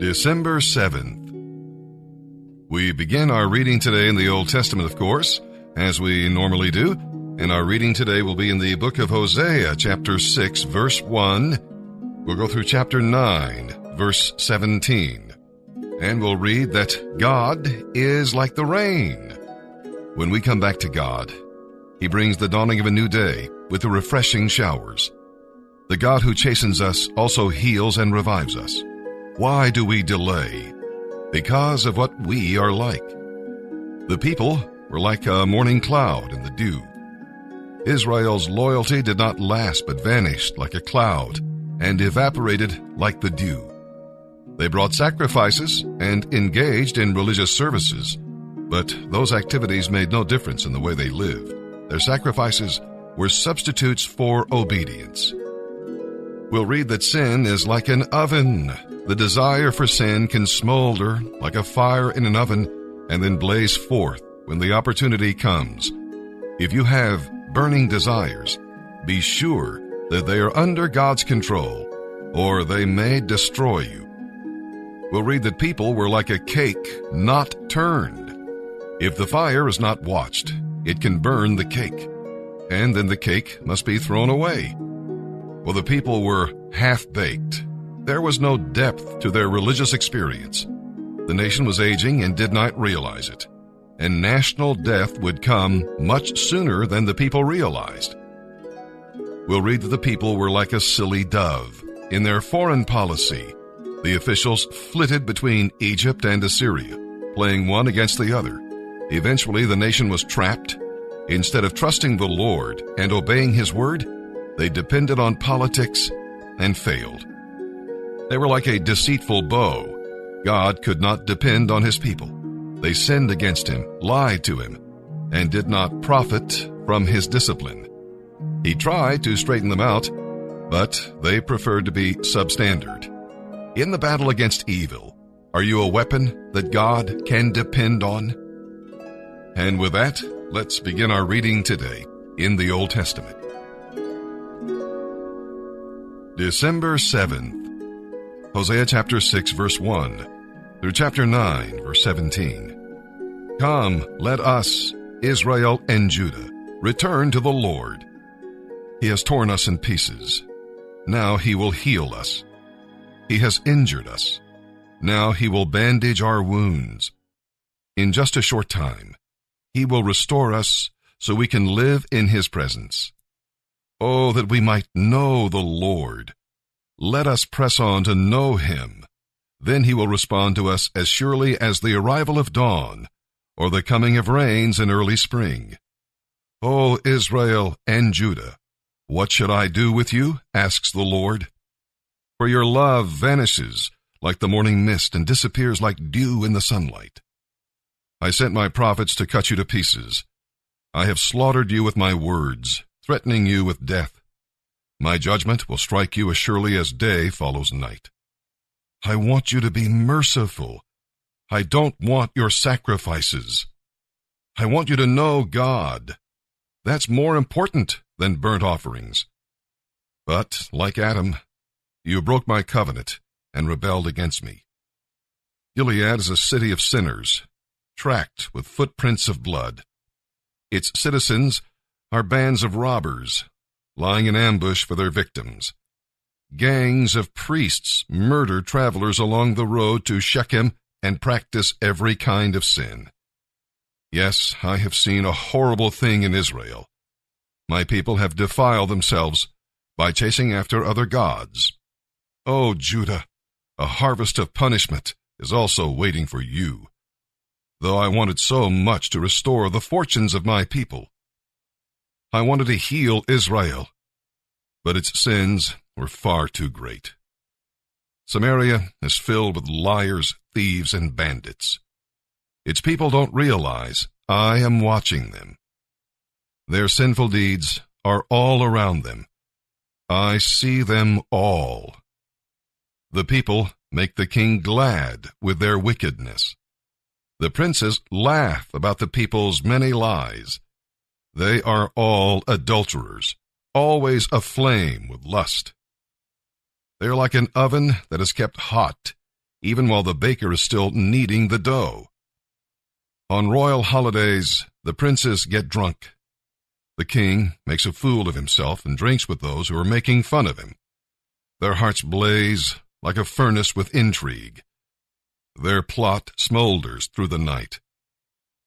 December 7th. We begin our reading today in the Old Testament, of course, as we normally do, and our reading today will be in the book of Hosea, chapter 6, verse 1. We'll go through chapter 9, verse 17, and we'll read that God is like the rain. When we come back to God, He brings the dawning of a new day with the refreshing showers. The God who chastens us also heals and revives us. Why do we delay? Because of what we are like. The people were like a morning cloud in the dew. Israel's loyalty did not last but vanished like a cloud and evaporated like the dew. They brought sacrifices and engaged in religious services, but those activities made no difference in the way they lived. Their sacrifices were substitutes for obedience. We'll read that sin is like an oven. The desire for sin can smolder like a fire in an oven and then blaze forth when the opportunity comes. If you have burning desires, be sure that they are under God's control, or they may destroy you. We'll read that people were like a cake not turned. If the fire is not watched, it can burn the cake, and then the cake must be thrown away. Well, the people were half-baked. There was no depth to their religious experience. The nation was aging and did not realize it, and national death would come much sooner than the people realized. We'll read that the people were like a silly dove. In their foreign policy, the officials flitted between Egypt and Assyria, playing one against the other. Eventually, the nation was trapped. Instead of trusting the Lord and obeying His word, they depended on politics and failed. They were like a deceitful bow. God could not depend on His people. They sinned against Him, lied to Him, and did not profit from His discipline. He tried to straighten them out, but they preferred to be substandard. In the battle against evil, are you a weapon that God can depend on? And with that, let's begin our reading today in the Old Testament. December 7th. Hosea chapter 6, verse 1 through chapter 9, verse 17. Come, let us, Israel and Judah, return to the Lord. He has torn us in pieces. Now He will heal us. He has injured us. Now He will bandage our wounds. In just a short time, He will restore us so we can live in His presence. Oh, that we might know the Lord. Let us press on to know Him. Then He will respond to us as surely as the arrival of dawn or the coming of rains in early spring. O Israel and Judah, what should I do with you? Asks the Lord. For your love vanishes like the morning mist and disappears like dew in the sunlight. I sent my prophets to cut you to pieces. I have slaughtered you with my words, threatening you with death. My judgment will strike you as surely as day follows night. I want you to be merciful. I don't want your sacrifices. I want you to know God. That's more important than burnt offerings. But, like Adam, you broke my covenant and rebelled against me. Gilead is a city of sinners, tracked with footprints of blood. Its citizens are bands of robbers, lying in ambush for their victims. Gangs of priests murder travelers along the road to Shechem and practice every kind of sin. Yes, I have seen a horrible thing in Israel. My people have defiled themselves by chasing after other gods. O Judah, a harvest of punishment is also waiting for you, though I wanted so much to restore the fortunes of my people. I wanted to heal Israel, but its sins were far too great. Samaria is filled with liars, thieves, and bandits. Its people don't realize I am watching them. Their sinful deeds are all around them. I see them all. The people make the king glad with their wickedness. The princes laugh about the people's many lies. They are all adulterers, always aflame with lust. They are like an oven that is kept hot, even while the baker is still kneading the dough. On royal holidays, the princes get drunk. The king makes a fool of himself and drinks with those who are making fun of him. Their hearts blaze like a furnace with intrigue. Their plot smolders through the night,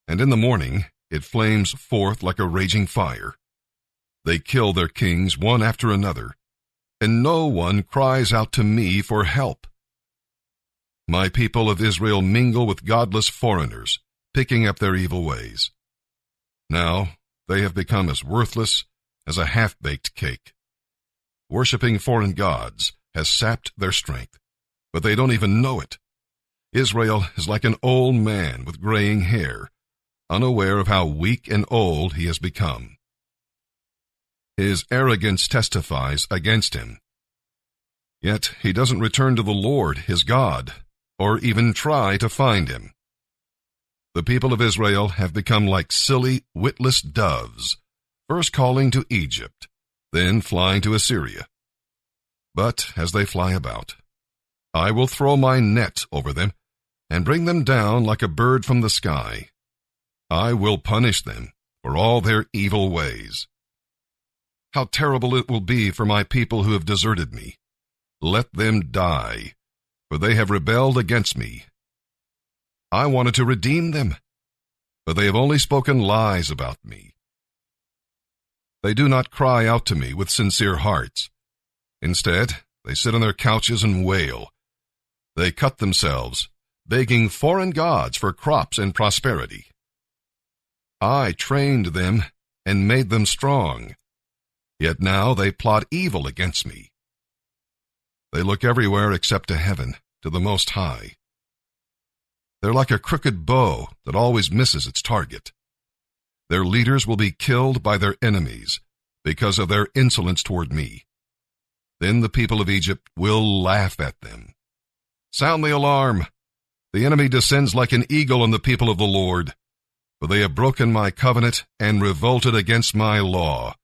and in the morning it flames forth like a raging fire. They kill their kings one after another, and no one cries out to me for help. My people of Israel mingle with godless foreigners, picking up their evil ways. Now they have become as worthless as a half-baked cake. Worshipping foreign gods has sapped their strength, but they don't even know it. Israel is like an old man with graying hair, unaware of how weak and old he has become. His arrogance testifies against him. Yet he doesn't return to the Lord, his God, or even try to find him. The people of Israel have become like silly, witless doves, first calling to Egypt, then flying to Assyria. But as they fly about, I will throw my net over them and bring them down like a bird from the sky. I will punish them for all their evil ways. How terrible it will be for my people who have deserted me. Let them die, for they have rebelled against me. I wanted to redeem them, but they have only spoken lies about me. They do not cry out to me with sincere hearts. Instead, they sit on their couches and wail. They cut themselves, begging foreign gods for crops and prosperity. I trained them and made them strong, yet now they plot evil against me. They look everywhere except to heaven, to the Most High. They're like a crooked bow that always misses its target. Their leaders will be killed by their enemies because of their insolence toward me. Then the people of Egypt will laugh at them. Sound the alarm! The enemy descends like an eagle on the people of the Lord, for they have broken my covenant and revolted against my law.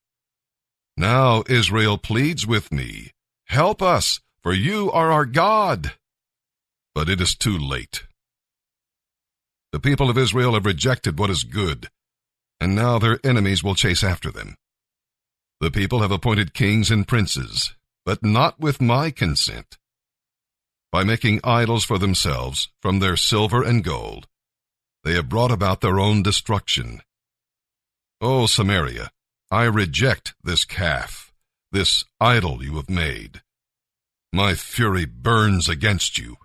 Now Israel pleads with me, help us, for you are our God. But it is too late. The people of Israel have rejected what is good, and now their enemies will chase after them. The people have appointed kings and princes, but not with my consent. By making idols for themselves from their silver and gold, they have brought about their own destruction. O Samaria, I reject this calf, this idol you have made. My fury burns against you.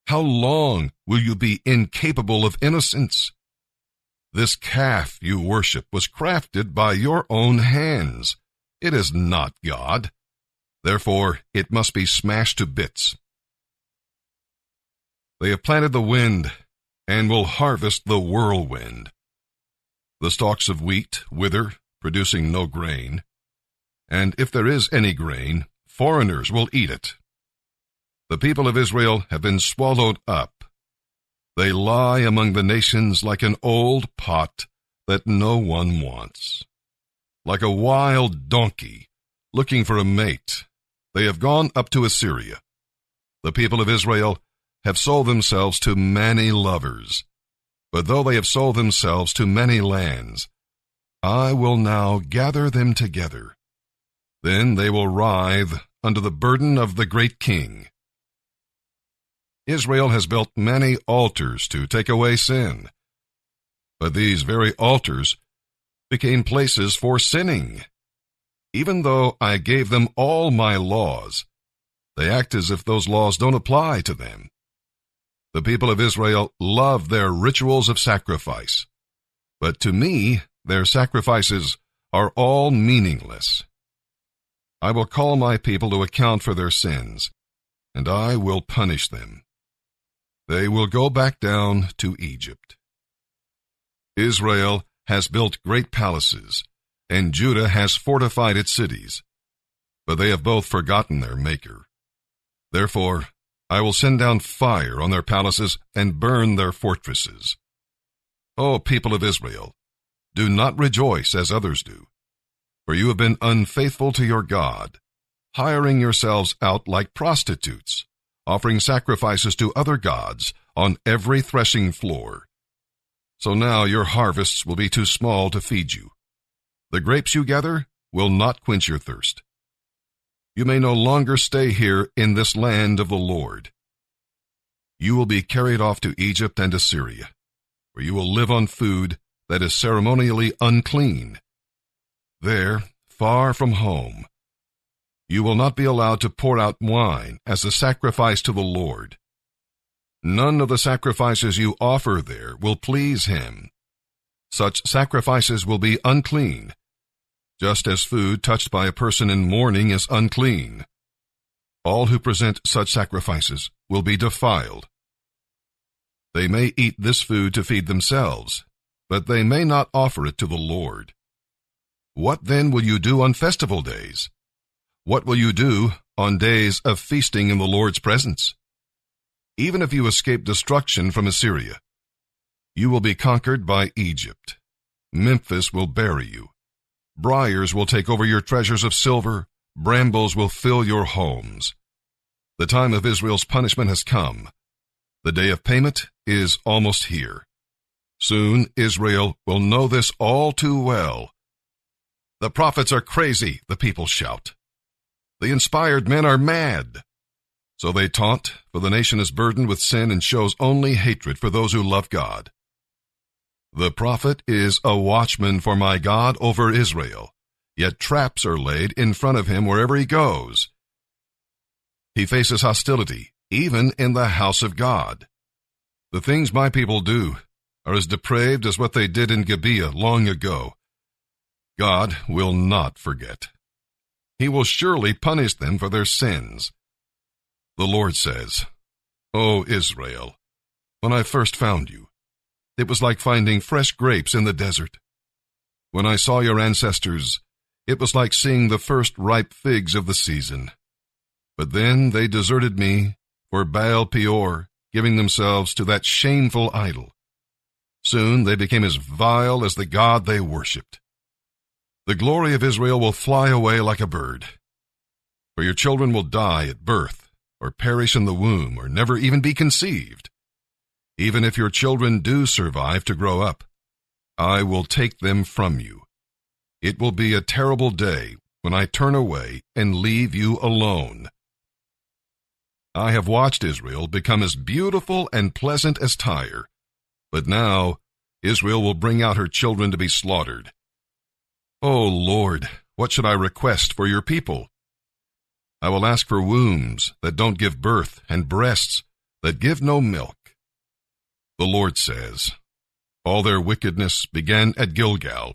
How long will you be incapable of innocence? This calf you worship was crafted by your own hands. It is not God. Therefore, it must be smashed to bits. They have planted the wind and will harvest the whirlwind. The stalks of wheat wither, producing no grain. And if there is any grain, foreigners will eat it. The people of Israel have been swallowed up. They lie among the nations like an old pot that no one wants. Like a wild donkey looking for a mate, they have gone up to Assyria. The people of Israel have sold themselves to many lovers. But though they have sold themselves to many lands, I will now gather them together. Then they will writhe under the burden of the great king. Israel has built many altars to take away sin. But these very altars became places for sinning. Even though I gave them all my laws, they act as if those laws don't apply to them. The people of Israel love their rituals of sacrifice, but to me, their sacrifices are all meaningless. I will call my people to account for their sins, and I will punish them. They will go back down to Egypt. Israel has built great palaces, and Judah has fortified its cities, but they have both forgotten their Maker. Therefore, I will send down fire on their palaces and burn their fortresses. O people of Israel, do not rejoice as others do, for you have been unfaithful to your God, hiring yourselves out like prostitutes, offering sacrifices to other gods on every threshing floor. So now your harvests will be too small to feed you. The grapes you gather will not quench your thirst. You may no longer stay here in this land of the Lord. You will be carried off to Egypt and Assyria, where you will live on food that is ceremonially unclean. There, far from home, you will not be allowed to pour out wine as a sacrifice to the Lord. None of the sacrifices you offer there will please him. Such sacrifices will be unclean, just as food touched by a person in mourning is unclean. All who present such sacrifices will be defiled. They may eat this food to feed themselves, but they may not offer it to the Lord. What then will you do on festival days? What will you do on days of feasting in the Lord's presence? Even if you escape destruction from Assyria, you will be conquered by Egypt. Memphis will bury you. Briars will take over your treasures of silver. Brambles will fill your homes. The time of Israel's punishment has come. The day of payment is almost here. Soon Israel will know this all too well. The prophets are crazy, the people shout. The inspired men are mad. So they taunt, for the nation is burdened with sin and shows only hatred for those who love God. The prophet is a watchman for my God over Israel, yet traps are laid in front of him wherever he goes. He faces hostility, even in the house of God. The things my people do are as depraved as what they did in Gibeah long ago. God will not forget. He will surely punish them for their sins. The Lord says, O Israel, when I first found you, it was like finding fresh grapes in the desert. When I saw your ancestors, it was like seeing the first ripe figs of the season. But then they deserted me for Baal Peor, giving themselves to that shameful idol. Soon they became as vile as the God they worshipped. The glory of Israel will fly away like a bird. For your children will die at birth, or perish in the womb, or never even be conceived. Even if your children do survive to grow up, I will take them from you. It will be a terrible day when I turn away and leave you alone. I have watched Israel become as beautiful and pleasant as Tyre, but now Israel will bring out her children to be slaughtered. O Lord, what should I request for your people? I will ask for wombs that don't give birth and breasts that give no milk. The Lord says, all their wickedness began at Gilgal.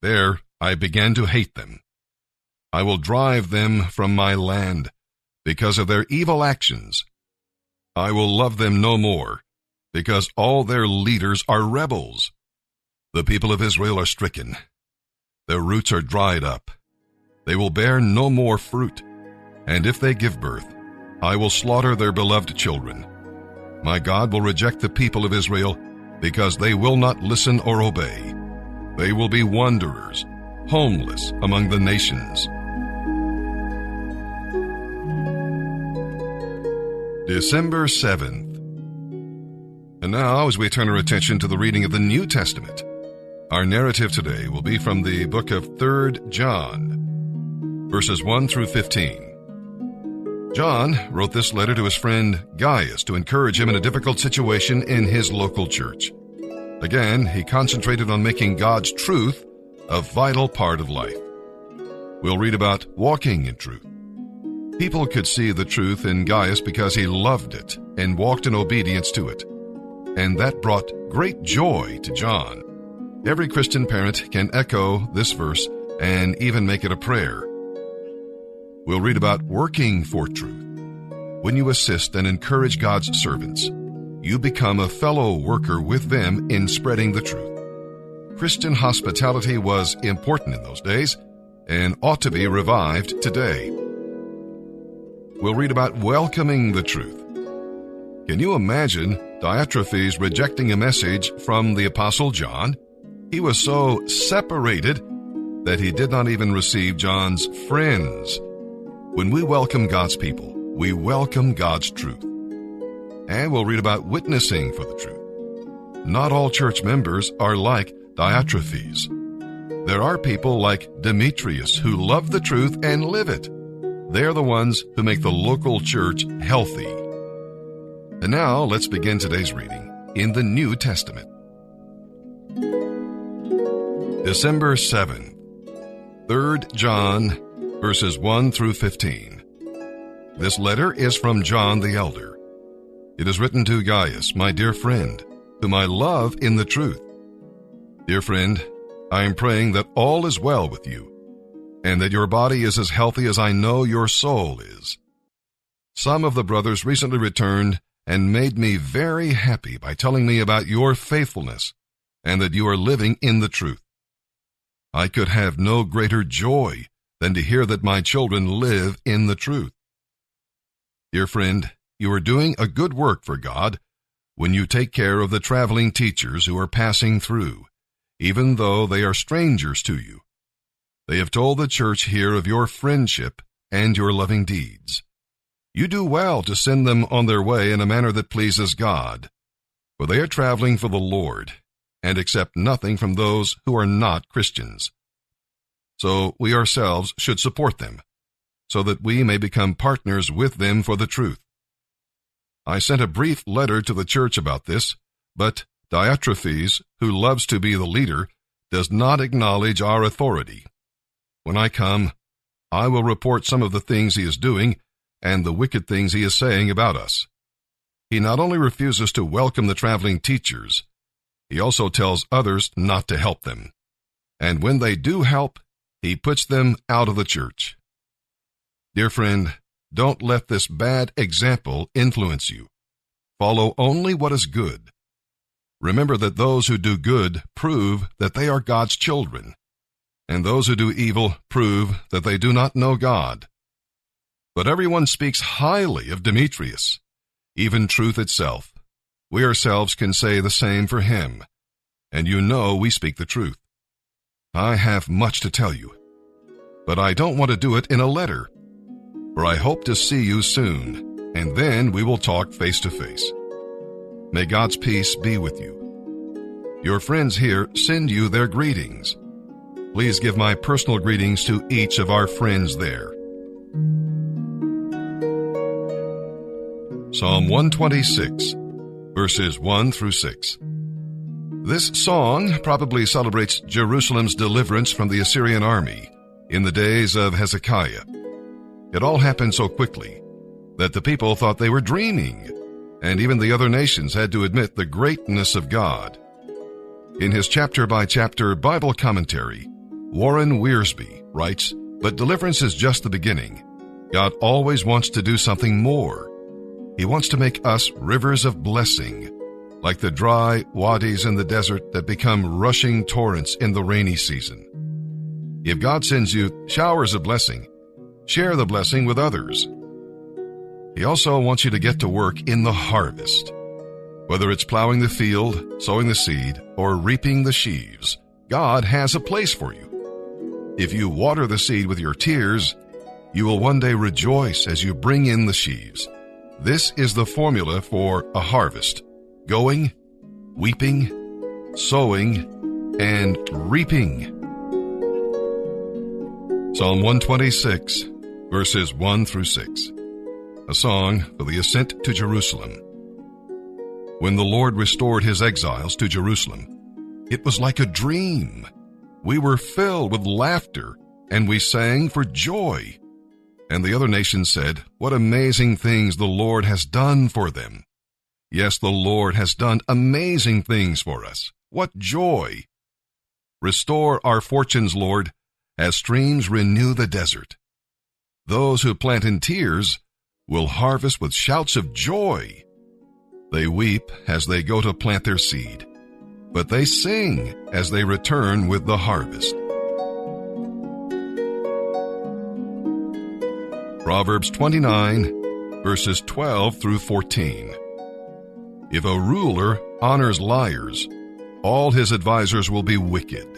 There I began to hate them. I will drive them from my land because of their evil actions. I will love them no more because all their leaders are rebels. The people of Israel are stricken. Their roots are dried up. They will bear no more fruit. And if they give birth, I will slaughter their beloved children. My God will reject the people of Israel because they will not listen or obey. They will be wanderers, homeless among the nations. December 7th. And now, as we turn our attention to the reading of the New Testament, our narrative today will be from the book of 3 John, verses 1 through 15. John wrote this letter to his friend Gaius to encourage him in a difficult situation in his local church. Again, he concentrated on making God's truth a vital part of life. We'll read about walking in truth. People could see the truth in Gaius because he loved it and walked in obedience to it. And that brought great joy to John. Every Christian parent can echo this verse and even make it a prayer. We'll read about working for truth. When you assist and encourage God's servants, you become a fellow worker with them in spreading the truth. Christian hospitality was important in those days and ought to be revived today. We'll read about welcoming the truth. Can you imagine Diotrephes rejecting a message from the Apostle John? He was so separated that he did not even receive John's friends. When we welcome God's people, we welcome God's truth. And we'll read about witnessing for the truth. Not all church members are like Diotrephes. There are people like Demetrius who love the truth and live it. They're the ones who make the local church healthy. And now let's begin today's reading in the New Testament. December 7th, 3 John, verses 1 through 15. This letter is from John the Elder. It is written to Gaius, my dear friend, whom I love in the truth. Dear friend, I am praying that all is well with you, and that your body is as healthy as I know your soul is. Some of the brothers recently returned and made me very happy by telling me about your faithfulness and that you are living in the truth. I could have no greater joy than to hear that my children live in the truth. Dear friend, you are doing a good work for God when you take care of the traveling teachers who are passing through, even though they are strangers to you. They have told the church here of your friendship and your loving deeds. You do well to send them on their way in a manner that pleases God, for they are traveling for the Lord and accept nothing from those who are not Christians. So we ourselves should support them, so that we may become partners with them for the truth. I sent a brief letter to the church about this, but Diotrephes, who loves to be the leader, does not acknowledge our authority. When I come, I will report some of the things he is doing and the wicked things he is saying about us. He not only refuses to welcome the traveling teachers, he also tells others not to help them. And when they do help, he puts them out of the church. Dear friend, don't let this bad example influence you. Follow only what is good. Remember that those who do good prove that they are God's children, and those who do evil prove that they do not know God. But everyone speaks highly of Demetrius, even truth itself. We ourselves can say the same for him, and you know we speak the truth. I have much to tell you, but I don't want to do it in a letter, for I hope to see you soon, and then we will talk face to face. May God's peace be with you. Your friends here send you their greetings. Please give my personal greetings to each of our friends there. Psalm 126, verses 1 through 6. This song probably celebrates Jerusalem's deliverance from the Assyrian army in the days of Hezekiah. It all happened so quickly that the people thought they were dreaming, and even the other nations had to admit the greatness of God. In his chapter-by-chapter Bible commentary, Warren Wiersbe writes, "But deliverance is just the beginning. God always wants to do something more. He wants to make us rivers of blessing, like the dry wadis in the desert that become rushing torrents in the rainy season. If God sends you showers of blessing, share the blessing with others. He also wants you to get to work in the harvest. Whether it's plowing the field, sowing the seed, or reaping the sheaves, God has a place for you. If you water the seed with your tears, you will one day rejoice as you bring in the sheaves. This is the formula for a harvest: going, weeping, sowing, and reaping." Psalm 126, verses 1 through 6. A song for the ascent to Jerusalem. When the Lord restored his exiles to Jerusalem, it was like a dream. We were filled with laughter, and we sang for joy. And the other nations said, "What amazing things the Lord has done for them." Yes, the Lord has done amazing things for us. What joy! Restore our fortunes, Lord, as streams renew the desert. Those who plant in tears will harvest with shouts of joy. They weep as they go to plant their seed, but they sing as they return with the harvest. Proverbs 29, verses 12 through 14. If a ruler honors liars, all his advisers will be wicked.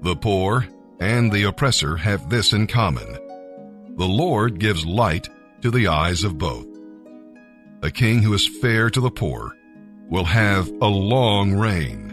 The poor and the oppressor have this in common: the Lord gives light to the eyes of both. A king who is fair to the poor will have a long reign.